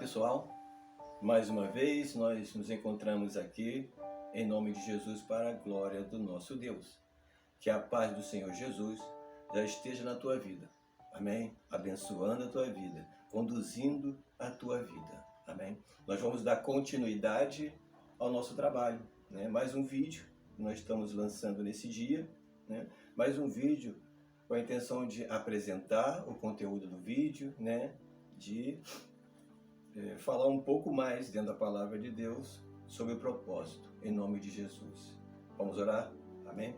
pessoal, mais uma vez nós nos encontramos aqui em nome de Jesus para a glória do nosso Deus. Que a paz do Senhor Jesus já esteja na tua vida, amém? Abençoando a tua vida, conduzindo a tua vida, amém? Nós vamos dar continuidade ao nosso trabalho, né? Mais um vídeo que nós estamos lançando nesse dia, né? Mais um vídeo com a intenção de apresentar o conteúdo do vídeo, né? De falar um pouco mais dentro da palavra de Deus sobre o propósito, em nome de Jesus. Vamos orar? Amém?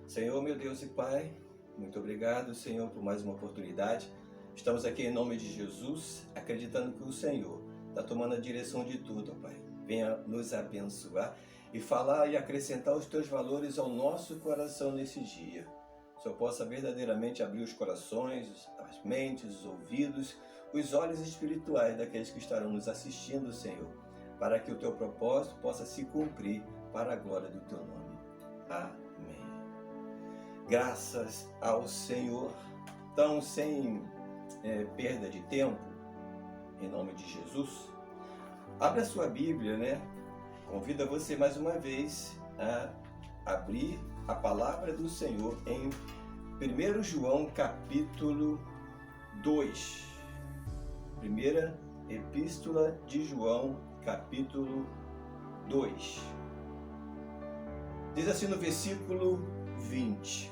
Senhor, meu Deus e Pai, muito obrigado, Senhor, por mais uma oportunidade. Estamos aqui em nome de Jesus, acreditando que o Senhor está tomando a direção de tudo, Pai. Venha nos abençoar e falar e acrescentar os teus valores ao nosso coração nesse dia. Que o Senhor possa verdadeiramente abrir os corações, as mentes, os ouvidos, os olhos espirituais daqueles que estarão nos assistindo, Senhor, para que o teu propósito possa se cumprir para a glória do teu nome. Amém. Graças ao Senhor. Então, sem perda de tempo, em nome de Jesus, abre a sua Bíblia, né? Convido você mais uma vez a abrir a palavra do Senhor em 1 João capítulo 2. Primeira Epístola de João, capítulo 2. Diz assim no versículo 20: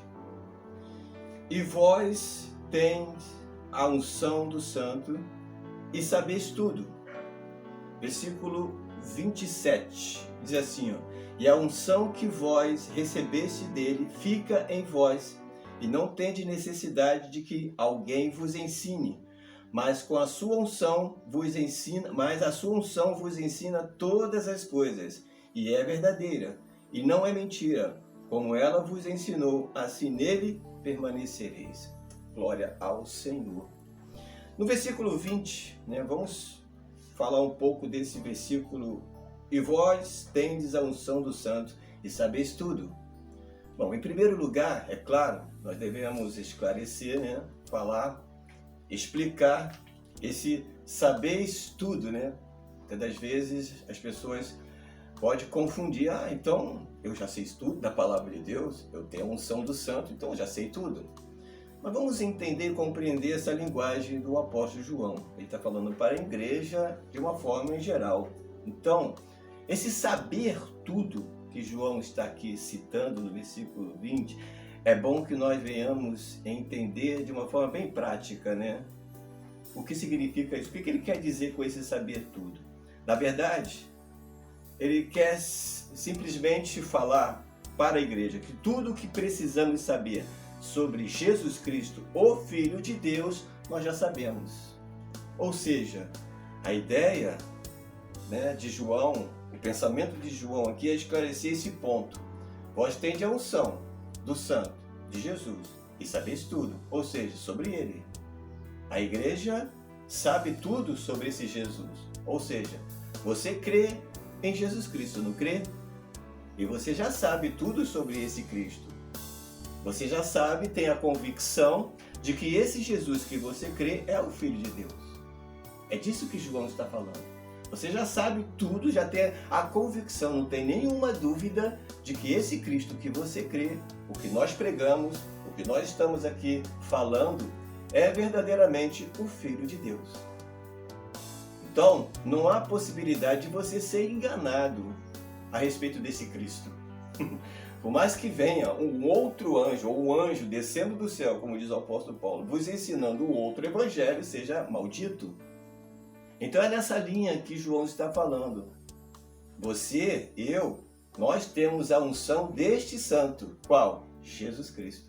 E vós tendes a unção do Santo e sabeis tudo. Versículo 27 diz assim, e a unção que vós recebeste dele fica em vós, e não tendes necessidade de que alguém vos ensine. Mas a sua unção vos ensina todas as coisas, e é verdadeira, e não é mentira. Como ela vos ensinou, assim nele permanecereis. Glória ao Senhor. No versículo 20, vamos falar um pouco desse versículo. E vós tendes a unção do Santo, e sabeis tudo. Bom, em primeiro lugar, é claro, nós devemos esclarecer, falar, explicar esse sabeis tudo, Muitas das vezes as pessoas podem confundir, então eu já sei tudo da palavra de Deus, eu tenho a unção do Santo, então eu já sei tudo. Mas vamos entender e compreender essa linguagem do apóstolo João. Ele está falando para a igreja de uma forma em geral. Então, esse saber tudo que João está aqui citando no versículo 20, é bom que nós venhamos entender de uma forma bem prática, O que significa isso? O que ele quer dizer com esse saber tudo? Na verdade, ele quer simplesmente falar para a igreja que tudo o que precisamos saber sobre Jesus Cristo, o Filho de Deus, nós já sabemos. Ou seja, a ideia de João, o pensamento de João aqui é esclarecer esse ponto. Vós tendes a unção do Santo, de Jesus, e sabeis tudo, ou seja, sobre ele. A igreja sabe tudo sobre esse Jesus, ou seja, você crê em Jesus Cristo, não crê? E você já sabe tudo sobre esse Cristo. Você já sabe, tem a convicção de que esse Jesus que você crê é o Filho de Deus. É disso que João está falando. Você já sabe tudo, já tem a convicção, não tem nenhuma dúvida de que esse Cristo que você crê, o que nós pregamos, o que nós estamos aqui falando, é verdadeiramente o Filho de Deus. Então, não há possibilidade de você ser enganado a respeito desse Cristo. Por mais que venha um outro anjo, ou um anjo descendo do céu, como diz o apóstolo Paulo, vos ensinando o outro evangelho, seja maldito. Então é nessa linha que João está falando. Você, eu, nós temos a unção deste santo. Qual? Jesus Cristo.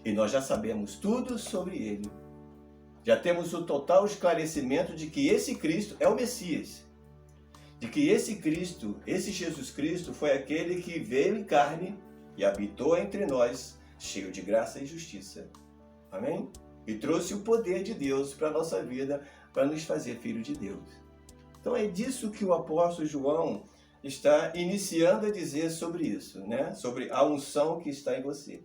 E nós já sabemos tudo sobre ele. Já temos o total esclarecimento de que esse Cristo é o Messias. De que esse Cristo, esse Jesus Cristo, foi aquele que veio em carne e habitou entre nós, cheio de graça e justiça. Amém? E trouxe o poder de Deus para a nossa vida, para nos fazer filho de Deus. Então é disso que o apóstolo João está iniciando a dizer sobre isso, Sobre a unção que está em você.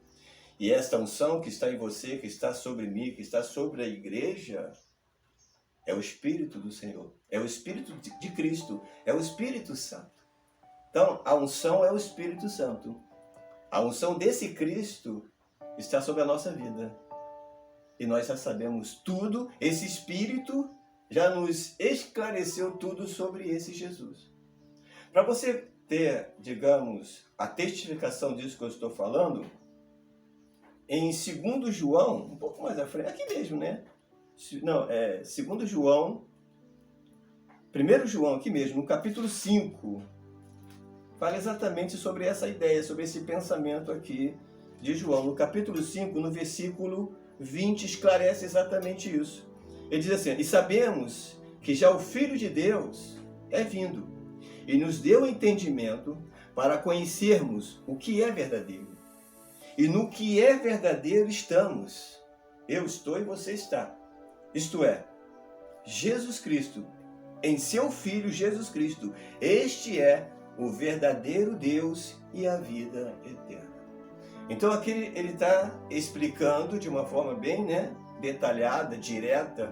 E esta unção que está em você, que está sobre mim, que está sobre a igreja, É o Espírito do Senhor, é o Espírito de Cristo, é o Espírito Santo. Então, a unção é o Espírito Santo. A unção desse Cristo está sobre a nossa vida. E nós já sabemos tudo, esse Espírito já nos esclareceu tudo sobre esse Jesus. Para você ter, digamos, a testificação disso que eu estou falando, em 2 João, um pouco mais à frente, aqui mesmo, né? Não, 2 João, 1 João aqui mesmo, no capítulo 5, fala exatamente sobre essa ideia, sobre esse pensamento aqui de João. No capítulo 5, no versículo 20, esclarece exatamente isso. Ele diz assim: e sabemos que já o Filho de Deus é vindo, e nos deu entendimento para conhecermos o que é verdadeiro. E no que é verdadeiro estamos. Eu estou e você está. Isto é, Jesus Cristo, em seu Filho Jesus Cristo. Este é o verdadeiro Deus e a vida eterna. Então aqui ele está explicando de uma forma bem, detalhada, direta,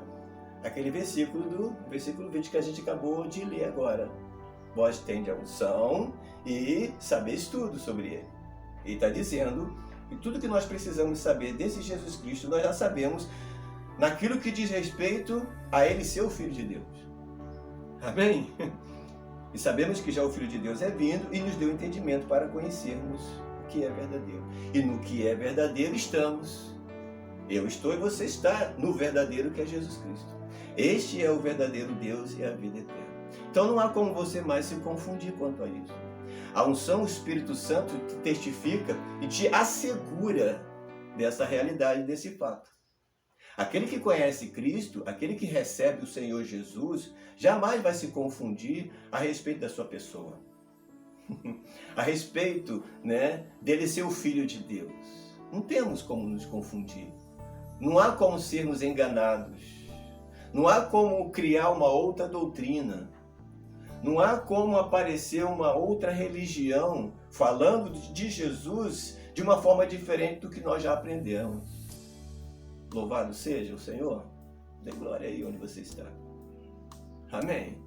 aquele versículo 20 que a gente acabou de ler agora. Vós tendes a unção e sabeis tudo sobre ele. Ele está dizendo que tudo que nós precisamos saber desse Jesus Cristo, nós já sabemos naquilo que diz respeito a ele ser o Filho de Deus. Amém? E sabemos que já o Filho de Deus é vindo e nos deu entendimento para conhecermos o que é verdadeiro. E no que é verdadeiro estamos. Eu estou e você está no verdadeiro que é Jesus Cristo. Este é o verdadeiro Deus e a vida eterna. Então não há como você mais se confundir quanto a isso. A unção, o Espírito Santo te testifica e te assegura dessa realidade, desse fato. Aquele que conhece Cristo, aquele que recebe o Senhor Jesus, jamais vai se confundir a respeito da sua pessoa. A respeito, dele ser o Filho de Deus. Não temos como nos confundir. Não há como sermos enganados. Não há como criar uma outra doutrina. Não há como aparecer uma outra religião falando de Jesus de uma forma diferente do que nós já aprendemos. Louvado seja o Senhor. Dê glória aí onde você está. Amém.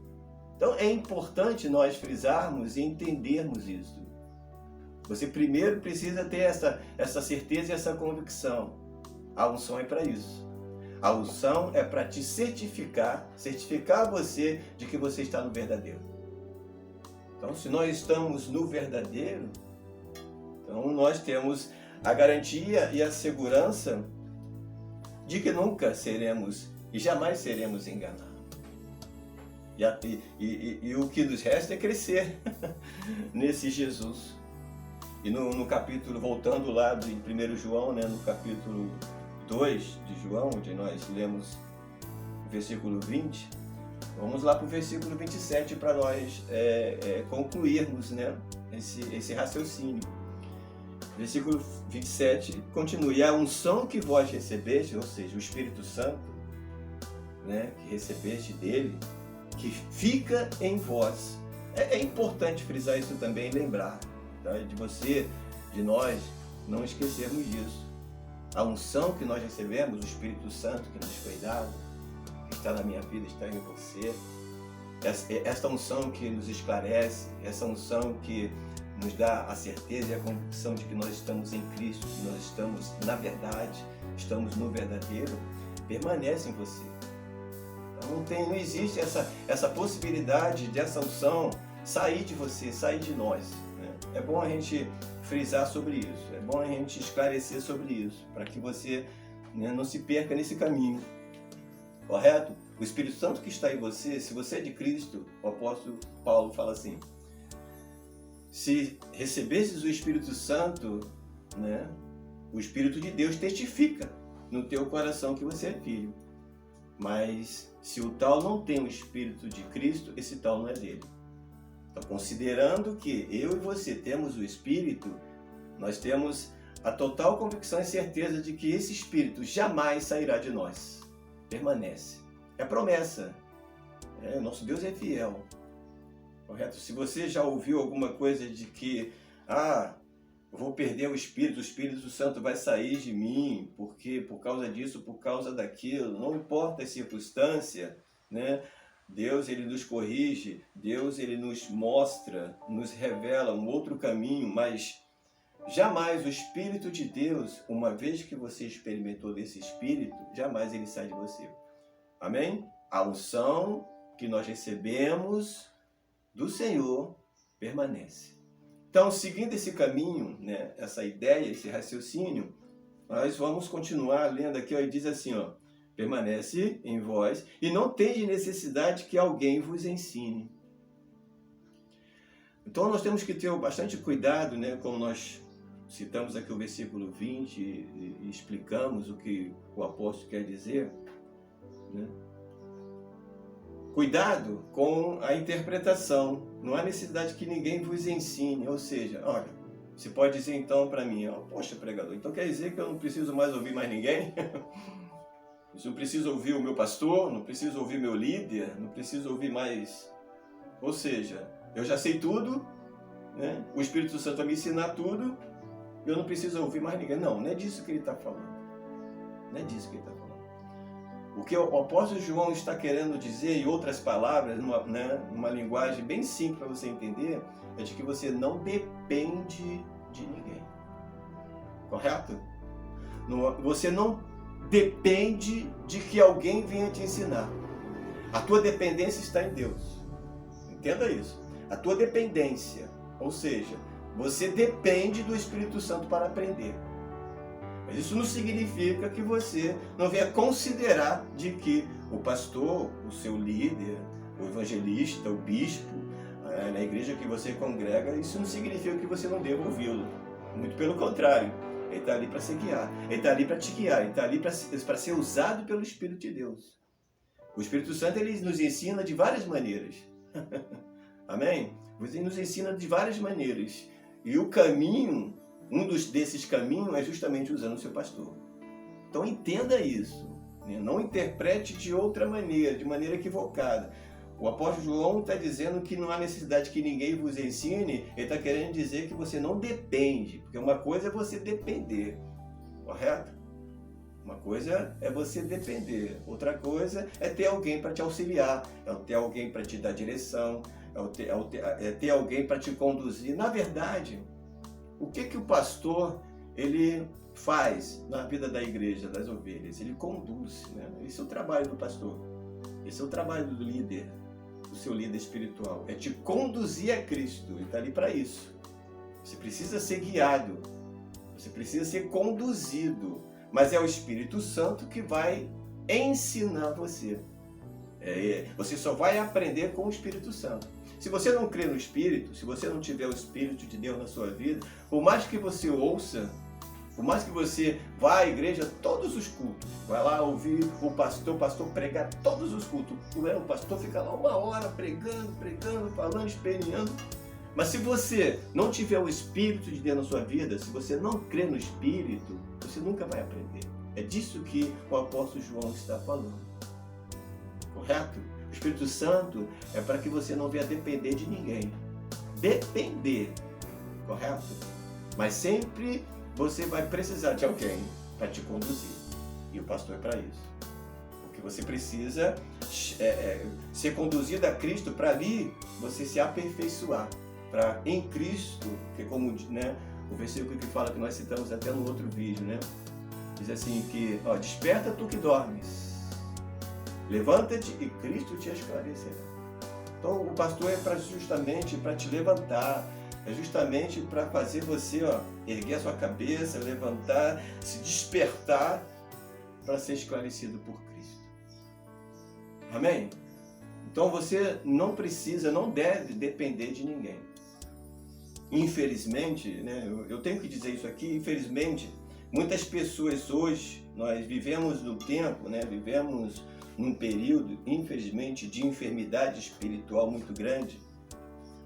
Então é importante nós frisarmos e entendermos isso. Você primeiro precisa ter essa certeza e essa convicção. A unção é para isso. A unção é para te certificar você de que você está no verdadeiro. Então, se nós estamos no verdadeiro, então nós temos a garantia e a segurança de que nunca seremos e jamais seremos enganados. E o que nos resta é crescer nesse Jesus. E no capítulo, voltando lá em 1 João, no capítulo 2 de João, onde nós lemos o versículo 20, vamos lá para o versículo 27 para nós concluirmos esse raciocínio. Versículo 27 continua: e a unção que vós recebeste, ou seja, o Espírito Santo, que recebeste dele, que fica em vós. É importante frisar isso também e lembrar, tá? De você, de nós, não esquecermos disso. A unção que nós recebemos, o Espírito Santo que nos foi dado, que está na minha vida, está em você. Esta unção que nos esclarece, essa unção que nos dá a certeza e a convicção de que nós estamos em Cristo, que nós estamos na verdade, estamos no verdadeiro, permanece em você. Então não existe essa possibilidade dessa unção sair de você, sair de nós. É bom a gente frisar sobre isso, é bom a gente esclarecer sobre isso, para que você não se perca nesse caminho. Correto? O Espírito Santo que está em você, se você é de Cristo, o apóstolo Paulo fala assim: se recebesses o Espírito Santo, o Espírito de Deus testifica no teu coração que você é filho. Mas se o tal não tem o Espírito de Cristo, esse tal não é dele. Então, considerando que eu e você temos o Espírito, nós temos a total convicção e certeza de que esse Espírito jamais sairá de nós. Permanece. É promessa. Nosso Deus é fiel. Correto? Se você já ouviu alguma coisa de que, eu vou perder o Espírito Santo vai sair de mim, porque por causa disso, por causa daquilo, não importa a circunstância, né? Deus, ele nos corrige, Deus, ele nos mostra, nos revela um outro caminho, mas jamais o Espírito de Deus, uma vez que você experimentou desse Espírito, jamais ele sai de você. Amém? A unção que nós recebemos do Senhor permanece. Então, seguindo esse caminho, né, essa ideia, esse raciocínio, nós vamos continuar lendo aqui, ó, e diz assim, ó, permanece em vós e não tendes necessidade que alguém vos ensine. Então, nós temos que ter bastante cuidado, né, como nós citamos aqui o versículo 20 e explicamos o que o apóstolo quer dizer, né? Cuidado com a interpretação. Não há necessidade que ninguém vos ensine. Ou seja, olha, você pode dizer então para mim, ó, poxa, pregador, então quer dizer que eu não preciso mais ouvir mais ninguém? Eu não preciso ouvir o meu pastor, não preciso ouvir meu líder, não preciso ouvir mais... Ou seja, eu já sei tudo, né? O Espírito Santo vai me ensinar tudo, eu não preciso ouvir mais ninguém. Não, não é disso que ele está falando. Não é disso que ele está falando. O que o apóstolo João está querendo dizer, em outras palavras, numa linguagem bem simples para você entender, é de que você não depende de ninguém. Correto? Você não depende de que alguém venha te ensinar. A tua dependência está em Deus. Entenda isso. A tua dependência, ou seja, você depende do Espírito Santo para aprender. Mas isso não significa que você não venha considerar de que o pastor, o seu líder, o evangelista, o bispo, na igreja que você congrega, isso não significa que você não deva ouvi-lo. Muito pelo contrário. Ele está ali para se guiar. Ele está ali para te guiar. Ele está ali para ser usado pelo Espírito de Deus. O Espírito Santo, ele nos ensina de várias maneiras. Amém? Ele nos ensina de várias maneiras. E o caminho, desses caminhos é justamente usando o seu pastor. Então entenda isso. Né? Não interprete de outra maneira, de maneira equivocada. O apóstolo João está dizendo que não há necessidade que ninguém vos ensine. Ele está querendo dizer que você não depende. Porque uma coisa é você depender. Correto? Uma coisa é você depender. Outra coisa é ter alguém para te auxiliar. É ter alguém para te dar direção. É ter alguém para te conduzir. Na verdade, o que o pastor ele faz na vida da igreja, das ovelhas? Ele conduz. Né? Esse é o trabalho do pastor. Esse é o trabalho do líder, do seu líder espiritual. É te conduzir a Cristo. Ele está ali para isso. Você precisa ser guiado. Você precisa ser conduzido. Mas é o Espírito Santo que vai ensinar você. Você só vai aprender com o Espírito Santo. Se você não crê no Espírito, se você não tiver o Espírito de Deus na sua vida, por mais que você ouça, por mais que você vá à igreja todos os cultos, vai lá ouvir o pastor pregar todos os cultos, o pastor fica lá 1 hora pregando, falando, esperneando. Mas se você não tiver o Espírito de Deus na sua vida, se você não crê no Espírito, você nunca vai aprender. É disso que o apóstolo João está falando. Correto? O Espírito Santo é para que você não venha depender de ninguém. Depender. Correto? Mas sempre você vai precisar de alguém para te conduzir. E o pastor é para isso. Porque você precisa ser conduzido a Cristo para ali você se aperfeiçoar. Para em Cristo, que é como, né, o versículo que fala, que nós citamos até no outro vídeo, né? Diz assim que, ó, desperta tu que dormes, levanta-te e Cristo te esclarecerá. Então o pastor é justamente para te levantar, é justamente para fazer você, ó, erguer a sua cabeça, levantar, se despertar para ser esclarecido por Cristo. Amém? Então você não precisa, não deve depender de ninguém. Infelizmente, né, eu tenho que dizer isso aqui, infelizmente, muitas pessoas hoje, nós vivemos no tempo, né, vivemos num período, infelizmente, de enfermidade espiritual muito grande,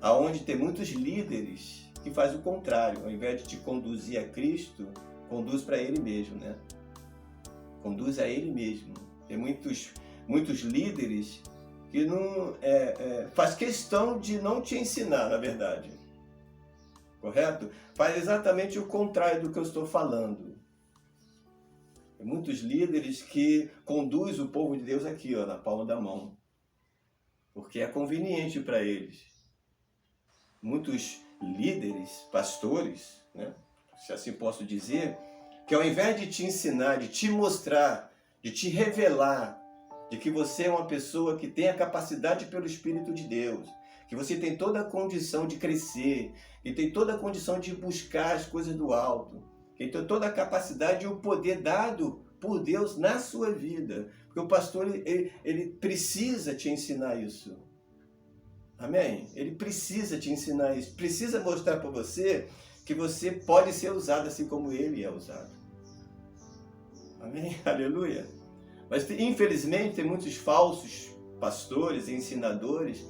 aonde tem muitos líderes que fazem o contrário, ao invés de te conduzir a Cristo, conduz para Ele mesmo, né? Conduz a Ele mesmo. Tem muitos líderes que não faz questão de não te ensinar, na verdade. Correto? Faz exatamente o contrário do que eu estou falando. Tem muitos líderes que conduzem o povo de Deus aqui, ó, na palma da mão. porque é conveniente para eles. Muitos líderes, pastores, né, se assim posso dizer, que ao invés de te ensinar, de te mostrar, de te revelar, de que você é uma pessoa que tem a capacidade pelo Espírito de Deus, que você tem toda a condição de crescer, e tem toda a condição de buscar as coisas do alto, que tem toda a capacidade e o poder dado por Deus na sua vida. Porque o pastor, ele precisa te ensinar isso. Amém? Ele precisa te ensinar isso. Precisa mostrar para você que você pode ser usado assim como ele é usado. Amém? Aleluia. Mas infelizmente tem muitos falsos pastores e ensinadores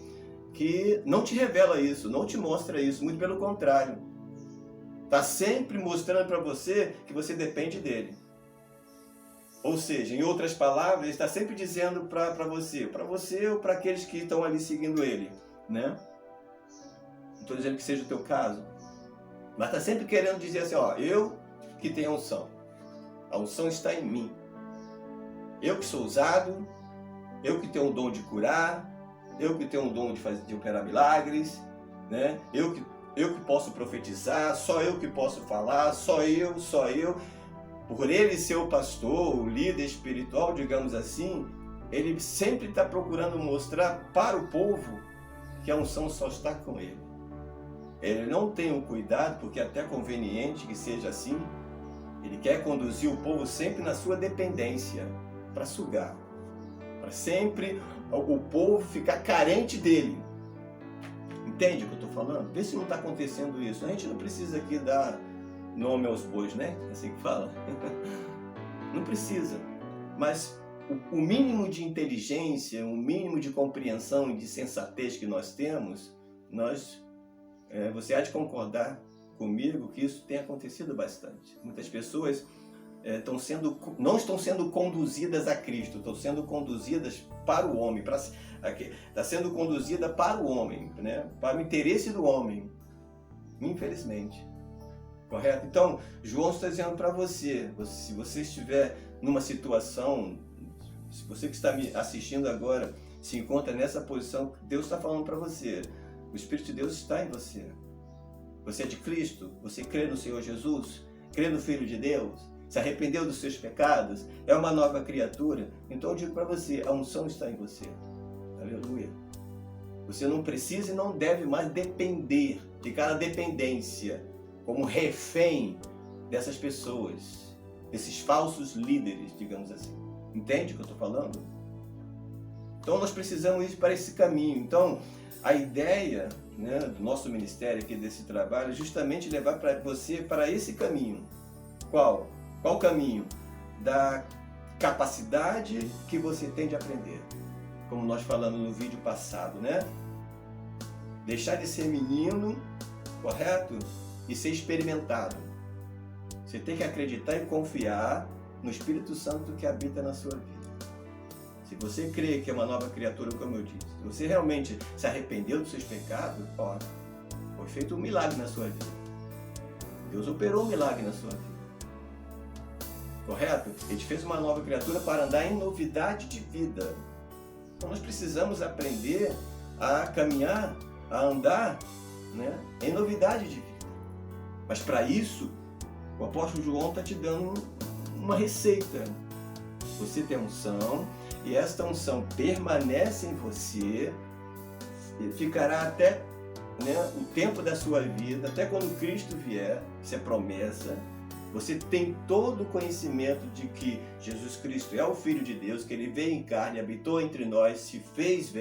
que não te revela isso, não te mostra isso, muito pelo contrário. Está sempre mostrando para você que você depende dele. Ou seja, em outras palavras, ele está sempre dizendo para você ou para aqueles que estão ali seguindo ele, né? Não estou dizendo que seja o teu caso, mas está sempre querendo dizer assim, ó, eu que tenho a unção está em mim. Eu que sou usado, eu que tenho o dom de curar, eu que tenho o dom de operar milagres, né? Eu que posso profetizar, só eu que posso falar, só eu. Por ele ser o pastor, o líder espiritual, digamos assim, ele sempre está procurando mostrar para o povo que a unção só está com ele. Ele não tem o cuidado, porque é até conveniente que seja assim, ele quer conduzir o povo sempre na sua dependência, para sugar, para sempre o povo ficar carente dele. Entende o que eu estou falando? Vê se não está acontecendo isso. A gente não precisa aqui dar nome aos bois, né? É assim que fala. Não precisa. Mas o mínimo de inteligência, o mínimo de compreensão e de sensatez que nós temos, você há de concordar comigo que isso tem acontecido bastante. Muitas pessoas não estão sendo conduzidas a Cristo, estão sendo conduzidas para o homem, está sendo conduzida para o homem, né? Para o interesse do homem, infelizmente. Correto? Então, João está dizendo para você, se você estiver numa situação, se você que está me assistindo agora se encontra nessa posição, Deus está falando para você, o Espírito de Deus está em você. Você é de Cristo, você crê no Senhor Jesus, crê no Filho de Deus, se arrependeu dos seus pecados, é uma nova criatura, então eu digo para você, a unção está em você. Aleluia. Você não precisa e não deve mais depender, ficar na dependência, como refém dessas pessoas, desses falsos líderes, digamos assim. Entende o que eu estou falando? Então nós precisamos ir para esse caminho. Então a ideia, né, do nosso ministério aqui, desse trabalho, é justamente levar para você para esse caminho. Qual? Qual caminho? Da capacidade que você tem de aprender. Como nós falamos no vídeo passado, né? Deixar de ser menino, correto? E ser experimentado. Você tem que acreditar e confiar no Espírito Santo que habita na sua vida. Se você crê que é uma nova criatura, como eu disse, se você realmente se arrependeu dos seus pecados, ó, foi feito um milagre na sua vida. Deus operou um milagre na sua vida. Correto? Ele te fez uma nova criatura para andar em novidade de vida. Então nós precisamos aprender a caminhar, a andar, né, em novidade de vida. Mas para isso, o apóstolo João está te dando uma receita. Você tem unção, e esta unção permanece em você, e ficará até, né, o tempo da sua vida, até quando Cristo vier. Isso é promessa. Você tem todo o conhecimento de que Jesus Cristo é o Filho de Deus, que ele veio em carne, habitou entre nós, se fez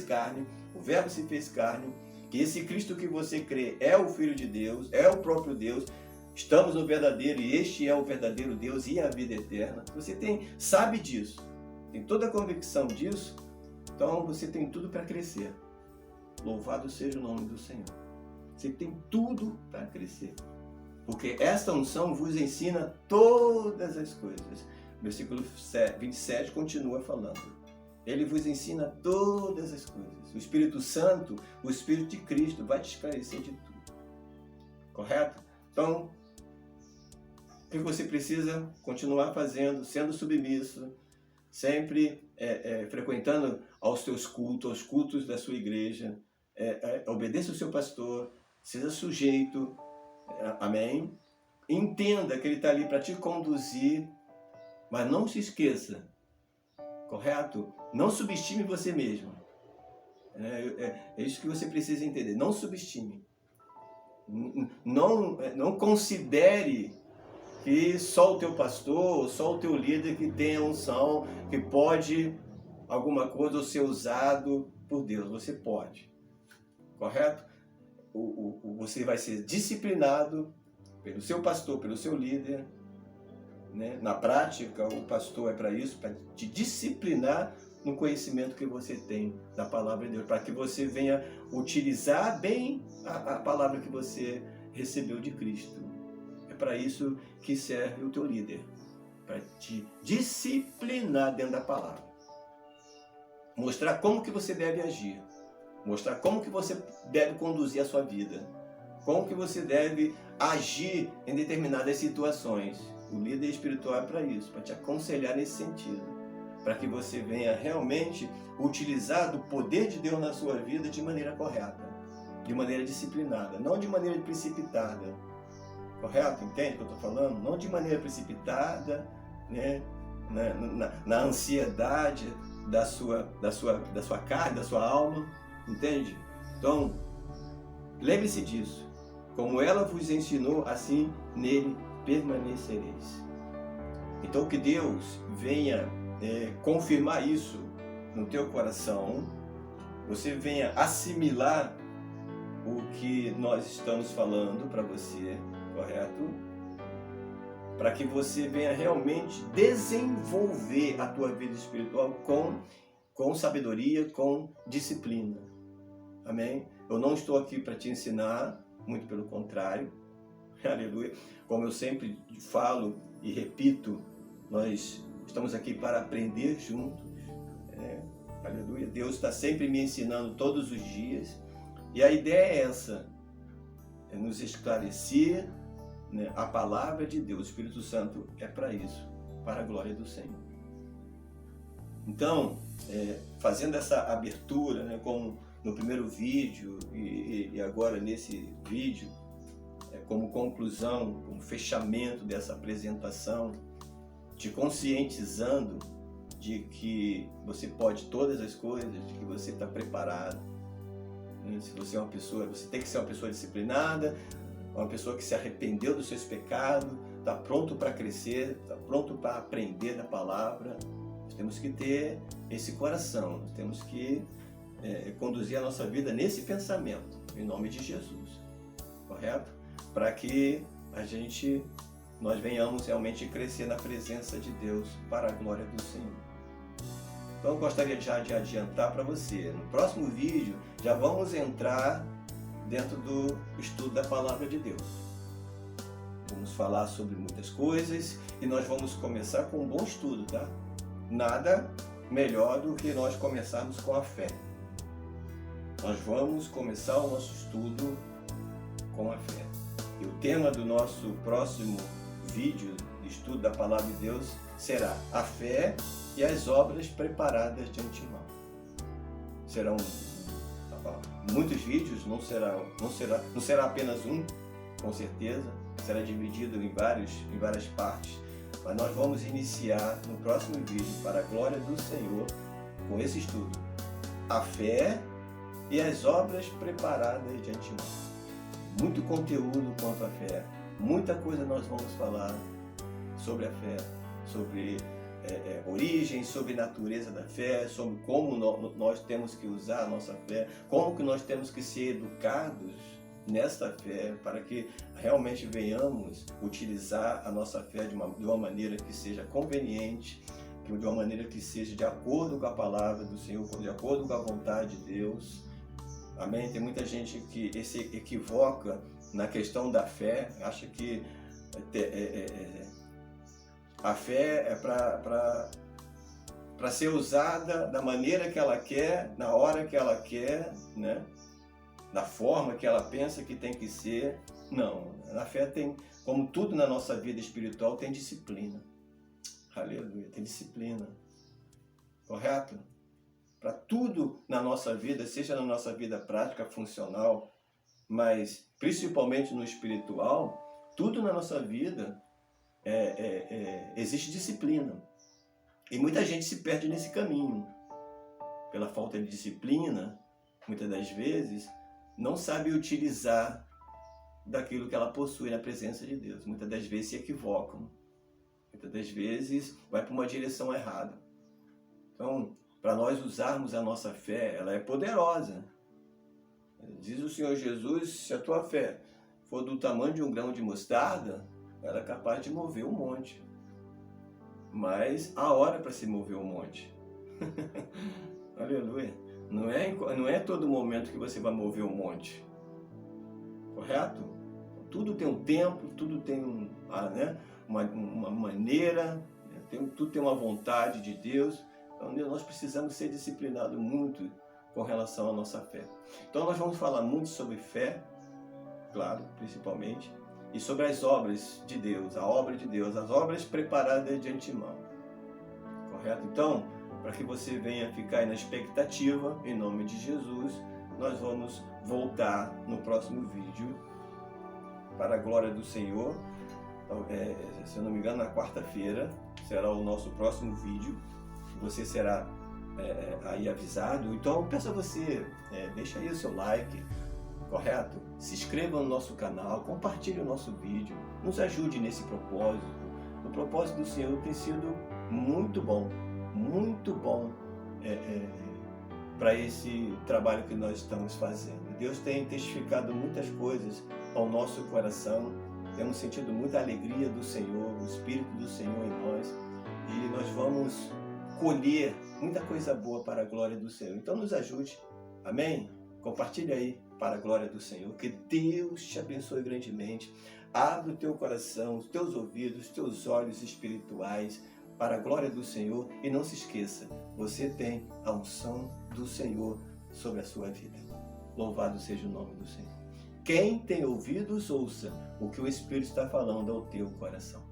carne, o Verbo se fez carne, que esse Cristo que você crê é o Filho de Deus, é o próprio Deus. Estamos no verdadeiro e este é o verdadeiro Deus e a vida eterna. Você sabe disso, tem toda a convicção disso, então você tem tudo para crescer. Louvado seja o nome do Senhor. Você tem tudo para crescer. Porque esta unção vos ensina todas as coisas. Versículo 27 continua falando. Ele vos ensina todas as coisas. O Espírito Santo, o Espírito de Cristo, vai te esclarecer de tudo. Correto? Então, o que você precisa continuar fazendo, sendo submisso, sempre frequentando aos teus cultos, aos cultos da sua igreja. Obedeça o seu pastor, seja sujeito, amém? Entenda que ele está ali para te conduzir, mas não se esqueça, correto? Não subestime você mesmo. É isso que você precisa entender. Não subestime. Não considere que só o teu pastor, só o teu líder que tem a unção, que pode alguma coisa ou ser usado por Deus. Você pode, correto? Você vai ser disciplinado pelo seu pastor, pelo seu líder, né? Na prática, o pastor é para isso, para te disciplinar no conhecimento que você tem da palavra de Deus, para que você venha utilizar bem a palavra que você recebeu de Cristo. É para isso que serve o teu líder, para te disciplinar dentro da palavra. Mostrar como que você deve agir, mostrar como que você deve conduzir a sua vida, como que você deve agir em determinadas situações. O líder espiritual é para isso, para te aconselhar nesse sentido, para que você venha realmente utilizar do poder de Deus na sua vida de maneira correta, de maneira disciplinada, não de maneira precipitada. Correto? Entende o que eu estou falando? Não de maneira precipitada, né? Na ansiedade da sua carne, da sua alma. Entende? Então, lembre-se disso. Como ela vos ensinou, assim nele permanecereis. Então, que Deus venha confirmar isso no teu coração, você venha assimilar o que nós estamos falando para você, correto? Para que você venha realmente desenvolver a tua vida espiritual com sabedoria, com disciplina. Amém? Eu não estou aqui para te ensinar, muito pelo contrário. Aleluia. Como eu sempre falo e repito, nós estamos aqui para aprender juntos. Aleluia. Deus está sempre me ensinando todos os dias. E a ideia é essa, é nos esclarecer, né, a palavra de Deus. O Espírito Santo é para isso, para a glória do Senhor. Então, fazendo essa abertura, né, como no primeiro vídeo e agora nesse vídeo, como conclusão, como fechamento dessa apresentação, te conscientizando de que você pode todas as coisas, de que você está preparado. Se você é uma pessoa, você tem que ser uma pessoa disciplinada, uma pessoa que se arrependeu dos seus pecados, está pronto para crescer, está pronto para aprender da palavra. Nós temos que ter esse coração, nós temos que conduzir a nossa vida nesse pensamento, em nome de Jesus, correto? Para que nós venhamos realmente crescer na presença de Deus para a glória do Senhor. Então eu gostaria já de adiantar para você, no próximo vídeo já vamos entrar dentro do estudo da palavra de Deus. Vamos falar sobre muitas coisas e nós vamos começar com um bom estudo, tá? Nada melhor do que nós começarmos com a fé. Nós vamos começar o nosso estudo com a fé. E o tema do nosso próximo vídeo de estudo da palavra de Deus será a fé e as obras preparadas de antemão. Serão muitos vídeos, não será apenas um, com certeza, será dividido em várias partes, mas nós vamos iniciar no próximo vídeo, para a glória do Senhor, com esse estudo, a fé e as obras preparadas de antemão. Muito conteúdo quanto à fé, muita coisa nós vamos falar sobre a fé, sobre origem, sobre natureza da fé, sobre como nós temos que usar a nossa fé, como que nós temos que ser educados nesta fé, para que realmente venhamos utilizar a nossa fé de uma maneira que seja conveniente, de uma maneira que seja de acordo com a palavra do Senhor, de acordo com a vontade de Deus. Amém? Tem muita gente que se equivoca na questão da fé, acha que a fé é para ser usada da maneira que ela quer, na hora que ela quer, né? Da forma que ela pensa que tem que ser. Não, a fé tem, como tudo na nossa vida espiritual, tem disciplina. Aleluia, tem disciplina. correto? Para tudo na nossa vida, seja na nossa vida prática, funcional, mas principalmente no espiritual, tudo na nossa vida existe disciplina. E muita gente se perde nesse caminho. Pela falta de disciplina, muitas das vezes, não sabe utilizar daquilo que ela possui na presença de Deus. Muitas das vezes se equivocam. Muitas das vezes vai para uma direção errada. Então, para nós usarmos a nossa fé, ela é poderosa. Diz o Senhor Jesus, se a tua fé for do tamanho de um grão de mostarda, ela é capaz de mover um monte. Mas há hora para se mover um monte. Aleluia. Não é todo momento que você vai mover um monte. Correto? Tudo tem um tempo, tudo tem uma maneira, tudo tem uma vontade de Deus. Então nós precisamos ser disciplinados muito com relação à nossa fé. Então nós vamos falar muito sobre fé, claro, principalmente, e sobre as obras de Deus, a obra de Deus, as obras preparadas de antemão. Correto? Então, para que você venha ficar aí na expectativa, em nome de Jesus, nós vamos voltar no próximo vídeo, para a glória do Senhor. Se eu não me engano, na quarta-feira será o nosso próximo vídeo. Você será aí avisado. Então, eu peço a você, deixa aí o seu like, correto? Se inscreva no nosso canal, compartilhe o nosso vídeo, nos ajude nesse propósito. O propósito do Senhor tem sido muito bom para esse trabalho que nós estamos fazendo. Deus tem testificado muitas coisas ao nosso coração, temos sentido muita alegria do Senhor, o Espírito do Senhor em nós, e nós vamos colher muita coisa boa para a glória do Senhor. Então nos ajude, amém? Compartilhe aí para a glória do Senhor, que Deus te abençoe grandemente. Abre o teu coração, os teus ouvidos, os teus olhos espirituais para a glória do Senhor, e não se esqueça, você tem a unção do Senhor sobre a sua vida. Louvado seja o nome do Senhor. Quem tem ouvidos, ouça o que o Espírito está falando ao teu coração.